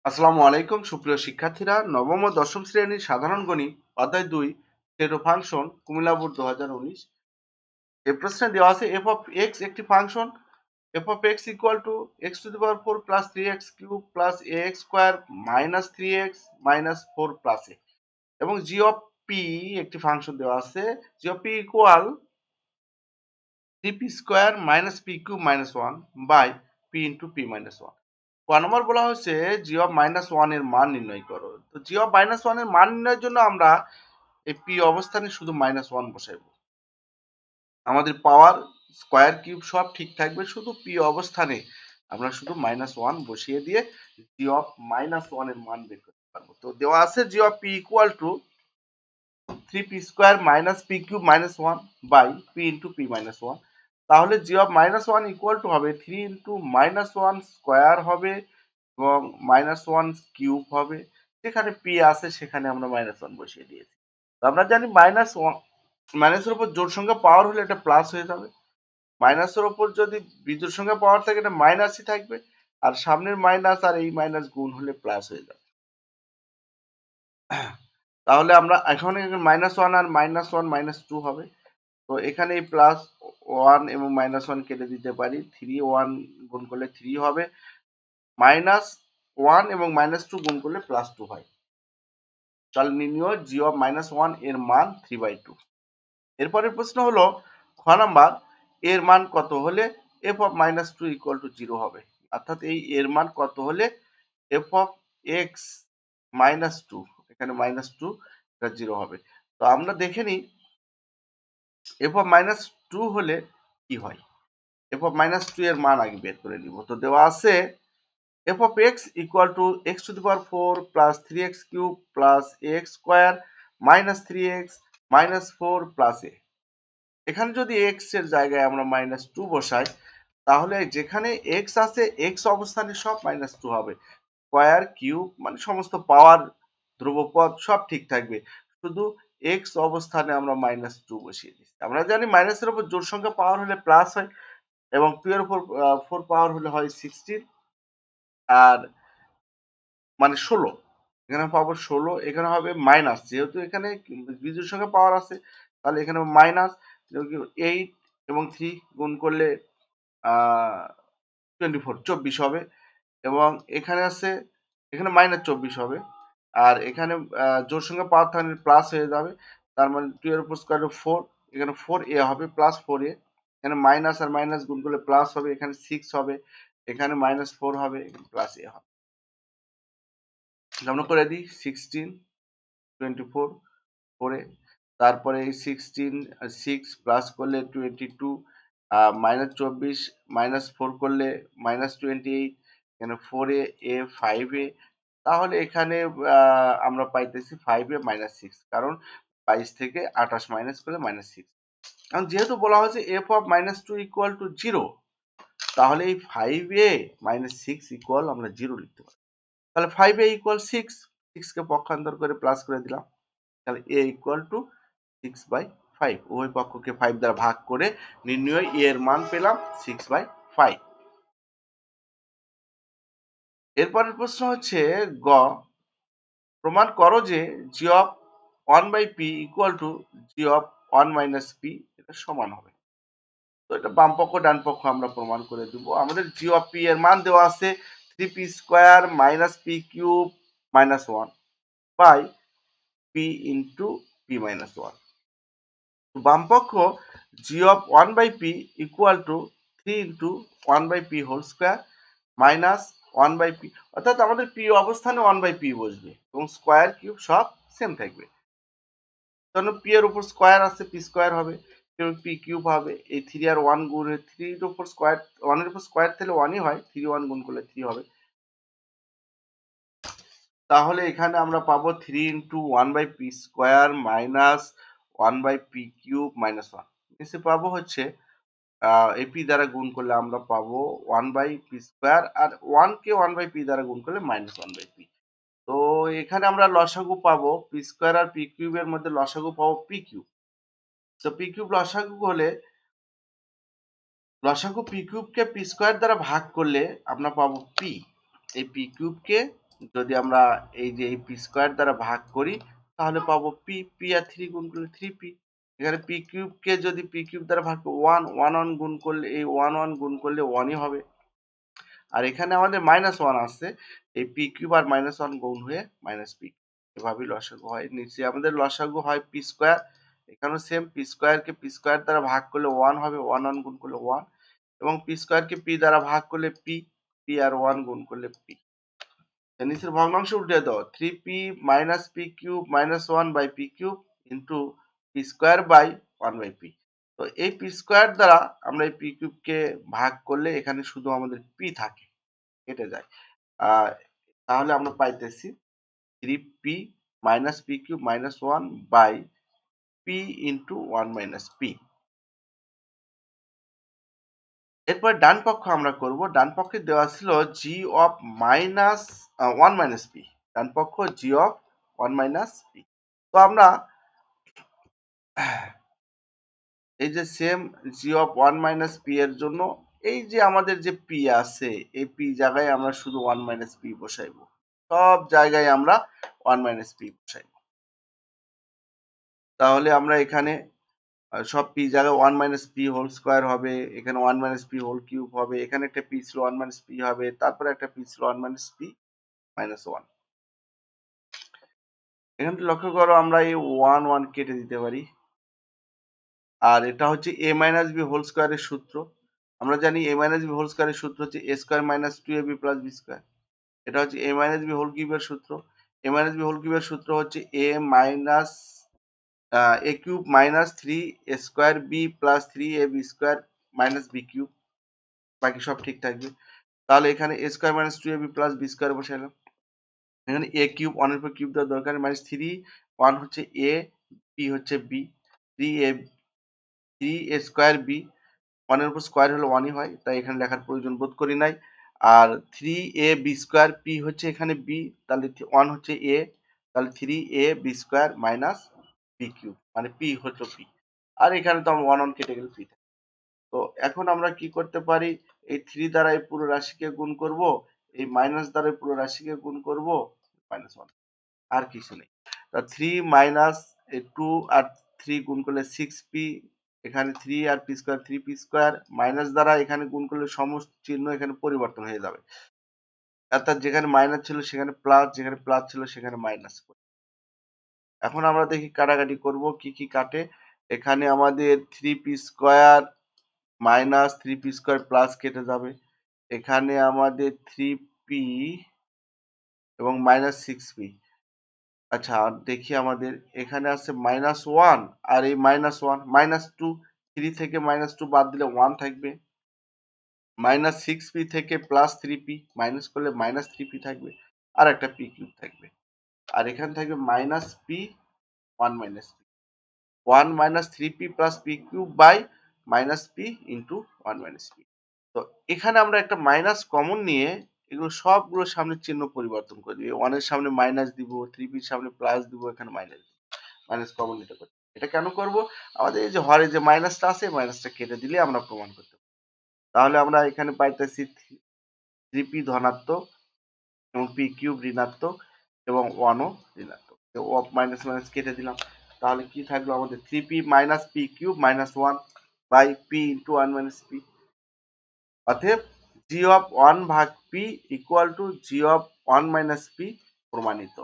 আসসালামু আলাইকুম সুপ্রিয় শিক্ষার্থীরা, নবম ও দশম শ্রেণীর সাধারণ গণিত অধ্যায় 2 সেট ও ফাংশন কুমিল্লা বোর্ড 2019 এই প্রশ্নে দেওয়া আছে f of x একটি function f of x equal to x to the power 4 plus 3x cube plus ax square minus 3x minus 4 plus a এবং g of p একটি ফাংশন দেওয়া আছে g of p equal 3p square minus p cube minus 1 by p into p minus 1। 1 নম্বর বলা হচ্ছে g of minus 1 এর মান নির্ণয় করো। তো g of minus 1 এর মান নির্ণয়ের জন্য আমরা এই p অবস্থানে শুধু minus 1 বসাইবো। আমাদের পাওয়ার স্কয়ার কিউব সব ঠিক থাকবে, শুধু p অবস্থানে আমরা শুধু minus 1 বসিয়ে দিয়ে g of minus 1 এর মান বের করতে পারবো। তো দেওয়া আছে g of p equal to 3p square minus p cube minus 1 by p into p minus 1। তাহলে g of minus 1 equal to হবে 3 into minus 1 স্কয়ার হবে এবং মাইনাস ওয়ান কিউব হবে। যেখানে পি আছে সেখানে আমরা মাইনাস ওয়ান বসিয়ে দিয়েছি। তো আমরা জানি মাইনাস ওয়ান, মাইনাসের উপর জোড় সংখ্যা পাওয়ার হলে এটা প্লাস হয়ে যাবে, মাইনাসের উপর যদি বিজোড় সংখ্যা পাওয়ার থাকে এটা মাইনাসই থাকবে, আর সামনের মাইনাস আর এই মাইনাস গুণ হলে প্লাস হয়ে যাবে। তাহলে আমরা এখন মাইনাস ওয়ান আর মাইনাস ওয়ান মাইনাস টু হবে। তো এখানে এই প্লাস ওয়ান এবং মাইনাস ওয়ান কেটে দিতে পারি, থ্রি ওয়ান গুণ করলে থ্রি হবে, মাইনাস ওয়ান এবং মাইনাস টু গুণ করলে প্লাস টু হয়। চল নির্ণয় জি অফ মাইনাস ওয়ান এর মান 3/2। এরপরের প্রশ্ন হলো খ নাম্বার, এর মান কত হলে f of minus two equal to zero হবে। অর্থাৎ এই এর মান কত হলে f of x minus two, এখানে মাইনাস টু, এটা জিরো হবে। তো আমরা দেখে নিই এফ অফ মাইনাস টু হলে কি হয়। এফ অফ মাইনাস টু এর মান আগে বের করে নিব। তো দেওয়া আছে f of x equal to x to the power 4 plus 3x cube plus ax square minus 3x minus 4 plus a। এখানে যদি x এর জায়গায় আমরা মাইনাস টু বসাই, তাহলে যেখানে x আছে x অবস্থানে সব মাইনাস টু হবে, স্কয়ার কিউব মানে সমস্ত পাওয়ার ধ্রুবপদ সব ঠিক থাকবে, শুধু x অবস্থানে আমরা মাইনাস টু বসিয়ে দিচ্ছি। আমরা জানি মাইনাসের উপর জোড় সংখ্যা পাওয়ার হলে প্লাস হয় এবং 2 এর উপর 4 পাওয়ার হলে হয় 16, আর মানে 16, এখানে পাবো 16, এখানে হবে মাইনাস, যেহেতু এখানে বিজোড় সংখ্যা পাওয়ার আছে তাহলে এখানে মাইনাস 8 এবং 3 গুণ করলে 24 হবে, এবং এখানে আছে এখানে মাইনাস 24 হবে, আর এখানে জোড় সংখ্যা পাওয়ার থাকলে প্লাস হয়ে যাবে, তার মানে 2 এর উপর স্কয়ার 4, এখানে 4a হবে প্লাস 4a, এখানে মাইনাস আর মাইনাস গুণ করলে প্লাস হবে, এখানে 6 হবে, এখানে মাইনাস 4 হবে, এখানে প্লাস a হবে। আমরা করে দিই 16 24 করে, তারপরে এই 16 6 প্লাস করলে 22, মাইনাস 24 মাইনাস 4 করলে মাইনাস 28, এখানে 4a a 5a, তাহলে এখানে আমরা পাইতেছি 5a মাইনাস 6, কারণ 22 থেকে 28 মাইনাস করলে মাইনাস 6। এখন যেহেতু বলা হয়েছে f of minus two equal to zero, তাহলে এই 5a মাইনাস 6 ইকুয়াল আমরা জিরো লিখতে পারি। তাহলে 5a ইকুয়াল 6, 6 কে পক্ষান্তর করে প্লাস করে দিলাম, তাহলে a ইকুয়াল টু 6/5, উভয় পক্ষকে 5 দ্বারা ভাগ করে নির্ণয় a এর মান পেলাম 6/5। এরপরের প্রশ্ন হচ্ছে গ, প্রমাণ করো যে g of 1/p equal to g of 1 minus p এটা সমান হবে। তো এটা বাম পক্ষ ডান পক্ষ আমরা প্রমাণ করে দেব। আমাদের g অফ p এর মান দেওয়া আছে 3p square minus p cube minus 1 by p into p minus 1। বামপক্ষ g of 1/p equal to 3 into 1/p whole square minus 1/p, অর্থাৎ আমাদের p অবস্থানে 1/p বসবে এবং স্কয়ার কিউব সব সেম থাকবে। কারণ p এর উপর স্কয়ার আছে, p স্কয়ার হবে এবং p কিউব হবে, এই 3 আর 1 গুণে 3 এর উপর স্কয়ার, 1 এর উপর স্কয়ার থাকলে 1ই হয়, 3 1 গুণ করলে 3 হবে। তাহলে এখানে আমরা পাবো 3 into 1/p square minus 1/p cube minus 1, নিচে পাবো হচ্ছে এই p দ্বারা গুণ করলে আমরা পাবো 1/p স্কয়ার, আর 1 কে 1/p দ্বারা গুণ করলে মাইনাস 1/p। তো এখানে আমরা লসাগু পাবো p স্কয়ার আর p কিউবের মধ্যে লসাগু পাবো p কিউব। তো p কিউব লসাগু হলে লসাগু p কিউব কে p স্কয়ার দ্বারা ভাগ করলে আমরা পাবো p, এই p কিউব কে যদি আমরা এই যে এই পি স্কোয়ার দ্বারা ভাগ করি তাহলে পাবো পি, পি আর থ্রি গুণ করলে থ্রি পি। এখানে পি কিউব কে যদি পি কিউব দ্বারা ভাগ করি ওয়ান, ওয়ান ওয়ান গুণ করলে এই ওয়ান ওয়ান গুণ করলে ওয়ানই হবে। আর এখানে আমাদের মাইনাস ওয়ান আসছে, এই পি কিউব আর মাইনাস ওয়ান গুণ হয়ে মাইনাস পি, এভাবেই লসাগু হয়। নিচে আমাদের লসাগু হয় পি স্কোয়ার, এখানেও same P square K P square দ্বারা ভাগ করলে ওয়ান হবে, ওয়ান ওয়ান গুণ করলে ওয়ান, এবং পি স্কোয়ার কে পি দ্বারা ভাগ করলে পি, পি আর ওয়ান গুণ করলে পি। নিচের ভগ্নাংশ উল্টে দাও, three P minus P cube minus one by p cube into p square by one by p. তো এই পি স্কোয়ার দ্বারা আমরা এই পি কিউব কে ভাগ করলে এখানে শুধু আমাদের পি থাকে, কেটে যায়। আহ তাহলে আমরা পাইতেছি three P minus P cube minus one by P into one minus P. এরপর ডান পক্ষ আমরা করব, ডান পক্ষে দেওয়া ছিল G of minus one minus P, ডান পক্ষ G of one minus P. তো আমরা এই যে same G of one minus P এর জন্য এই যে আমাদের যে পি আছে এই পি জায়গায় আমরা শুধু ওয়ান মাইনাস পি বসাইবো, সব জায়গায় আমরা ওয়ান মাইনাস পি বসাইবো। তাহলে আমরা এখানে সব পি জায়গায় one minus p whole square হবে, এখানে one minus p whole cube হবে, এখানে একটা পি ছিল ওয়ান মাইনাস পি হবে, তারপরে একটা পি ছিল one minus P minus one. এখানে লক্ষ্য করো আমরা এই ওয়ান ওয়ান কেটে দিতে পারি। আর এটা হচ্ছে এ মাইনাস বি হোল স্কোয়ারের সূত্র। আমরা জানি এ মাইনাস বি হোল স্কোয়ারের সূত্র হচ্ছে এ square minus two A B plus B square. এটা হচ্ছে এ মাইনাস বি হোল কিউবের সূত্র। এ মাইনাস বি হোল কিউবের সূত্র হচ্ছে A minus A cube minus three A square B plus three A B square minus B cube. বাকি সব ঠিক থাকবে। তাহলে এখানে A square minus two A B plus B square বসাইলাম। এখানে এ কিউব ওয়ানের উপর কিউব দেওয়ার দরকার, মাইনাস থ্রি ওয়ান হচ্ছে এ, বি হচ্ছে B, three A square B, ওয়ানের উপর স্কোয়ার হলে ওয়ানই হয়, তাই এখানে লেখার প্রয়োজন বোধ করি নাই। আর three A B square, P হচ্ছে এখানে বি, তাহলে ওয়ান হচ্ছে এ, তাহলে three A B square minus B cube, মানে পি হচ্ছে পি। আর এখানে তো আমরা ওয়ান ওয়ান কেটে গেলে পি। তো এখন আমরা কি করতে পারি, এই থ্রি দ্বারা এই পুরো রাশিকে গুণ করব, এই মাইনাস দ্বারা এই পুরো রাশিকে গুণ করব, মাইনাস ওয়ান, আর কিছু নেই। তা থ্রি মাইনাস টু আর থ্রি গুণ করলে সিক্স পি, এখানে থ্রি আর P square three P square, minus দ্বারা এখানে গুণ করলে সমস্ত চিহ্ন এখানে পরিবর্তন হয়ে যাবে, অর্থাৎ যেখানে মাইনাস ছিল সেখানে প্লাস, যেখানে প্লাস ছিল সেখানে মাইনাস। এখন আমরা দেখি কাটাকাটি করব, কি কি কাটে। এখানে আমাদের three P square minus three P square plus কেটে যাবে, এখানে আমাদের থ্রি পি এবং মাইনাস সিক্স পি। আচ্ছা আর দেখি আমাদের এখানে আছে মাইনাস ওয়ান, আর এই minus one minus two, three থেকে মাইনাস টু বাদ দিলে ওয়ান থাকবে, মাইনাস সিক্স পি থেকে প্লাস থ্রি পি মাইনাস করলে মাইনাস থ্রি পি থাকবে, আর একটা পি কিউব থাকবে, আর এখানে থাকবে minus p one minus p, one minus three p plus p cube by minus p into one minus P. তো এখানে আমরা একটা মাইনাস কমন নিয়ে এগুলো সবগুলোর সামনে চিহ্ন পরিবর্তন করে দিই, ওয়ানের সামনে মাইনাস দিব, থ্রি পির সামনে প্লাস দিব, এখানে মাইনাস দিব, মাইনাস কমন নিতে পারি। এটা কেন করব, আমাদের এই যে হরে যে মাইনাসটা আছে মাইনাসটা কেটে দিলে আমরা প্রমাণ করতে পারি। তাহলে আমরা এখানে পাইতেছি থ্রি পি ধনাত্মক এবং পি কিউব ঋণাত্মক এবং ওয়ানও ঋণাত্মক, মাইনাস মাইনাস কেটে দিলাম। তাহলে কি থাকলো আমাদের three P minus P cube minus one by P into one minus p. অতএব জি অফ ওয়ান ভাগ p equal to g of one minus p প্রমাণিত।